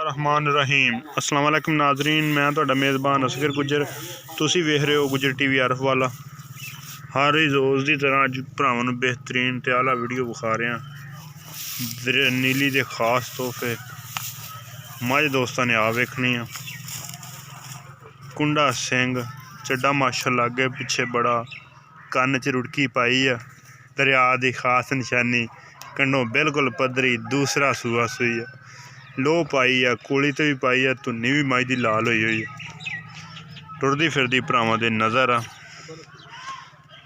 बिस्मिल्लाहिर्रहमानिर्रहीम। अस्सलाम वालेकुम नाजरीन, मैं तुहाडा मेज़बान असगर गुजर। तुसी वेख रहे हो गुजर टीवी आरफ वाला। हर रोज़ की तरह अज भरावां नूं बेहतरीन ते आला वीडियो विखा रहे हैं। नीली दे खास तोहफे मझ दोस्तां ने आ वेखनी आ। कुंडा सिंह चड्डा माशाअल्लाह अगे पिछे बड़ा, कन्न च रुड़की पाई है। दरिया की खास निशानी कंडों बिल्कुल पद्धरी, दूसरा सूआ सूई है। लो पाई है, कोली तो भी पाई है, धुन्नी भी मझ दी लाल हुई हुई है। टुरदी फिरदी भरावां दे नज़र आ।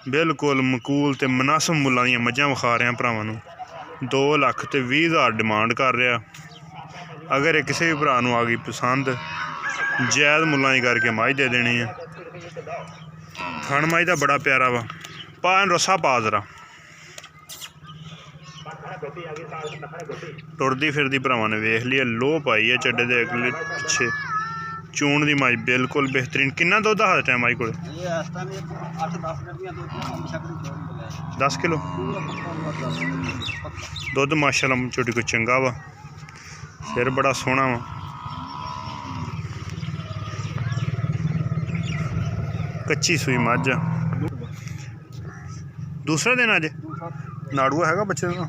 बिल्कुल मकूल ते मुनासिब मुल्लां दियां मझां विखा रहे हैं भरावां नूं। 2,20,000 डिमांड कर रहा। अगर ये किसी भी भरा नूं आ गई पसंद, जायज़ मुल्लां दी करके मझ दे देनी है। थण मझ दा बड़ा प्यारा वा, पा रस्सा पा जरा। टुरदी फिरदी भरावां ने वेख लिया, लो पाई है चड्डे दे अगले पिछे। चून दी मझ बिल्कुल बेहतरीन। किन्ना दुद्ध हा इस टाइम मझ कोल? 10 किलो दुद्ध माशाअल्लाह झोटी कोई चंगा वा। सिर बड़ा सोहना वा। कच्ची सूई मझ। दूसरा दिन अज नाड़ूआ हैगा बच्चे का?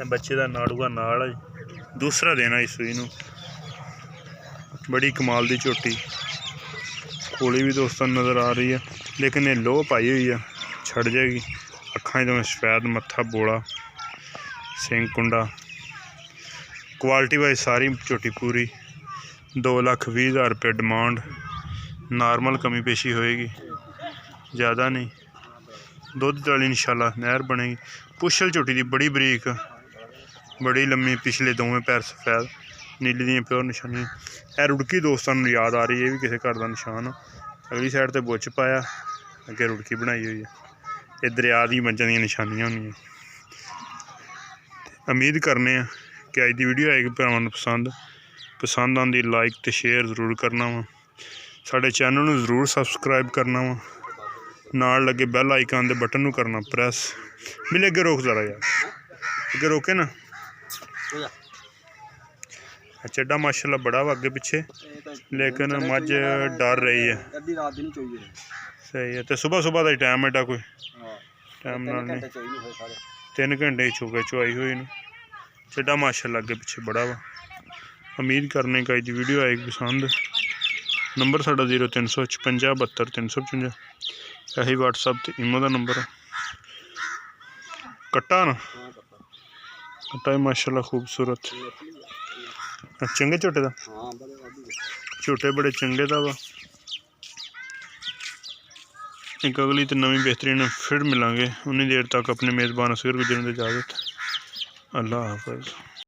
बच्चे का नाड़ूआ नाल है। दूसरा दिन आई सूई नूं। बड़ी कमाल दी झोटी। कोली भी दोस्तों नज़र आ रही है, लेकिन ये लो पाई हुई है, छड़ जाएगी। अखां तो सफेद, मत्था बोला, सिंह कुंडा। क्वालिटी वाइज सारी झोटी पूरी। 2,20,000 रुपये डिमांड। नॉर्मल कमी पेशी होएगी, ज़्यादा नहीं। दुध तली इंशाल्लाह नहर बनेगी। पुछल झोटी दी बड़ी बरीक, बड़ी लम्मी, पिछले दोवें पैर सफेद, नीली दी प्योर निशानी। यह रुड़की दोस्तों याद आ रही है, भी किसी घर का निशान। अगली साइड तो बुच पाया, अगे रुड़की बनाई हुई है। ये दरिया दी मझां दी निशानियां होंदियां। उम्मीद करने कि अज दी वीडियो आएगी भरावां नूं पसंद आंदी। लाइक तो शेयर जरूर करना वा। साडे चैनल नूं जरूर सबसक्राइब करना वा। नाल लगे बैल आइकन दे बटन नूं करना प्रेस। मिले अगे रोक जरा यार, अगे रोके ना। चड्डा माशाअल्लाह बड़ा वा अगे पिछे, लेकिन मझ डर रही है। सही है। तो सुबह सुबह का टाइम एडा कोई टाइम नाल नहीं, 3 घंटे चुके चुआई हुई न। चड्डा माशाअल्लाह अगे पिछे बड़ा वा। उम्मीद करने का अज वीडियो आएगी पसंद। नंबर साडा 0355 72 355। यही व्हाट्सएप ते इमो का नंबर है। कट्टा ना कट्टा भी माशाअल्लाह खूबसूरत, चंगे झोटे का। झोटे बड़े चंगे दा वा। एक अगली तो नवी बेहतरीन फिर मिलांगे। उन्नी देर तक अपने मेज़बान असगर गुजरन दी इजाज़त। अल्लाह हाफ़िज़।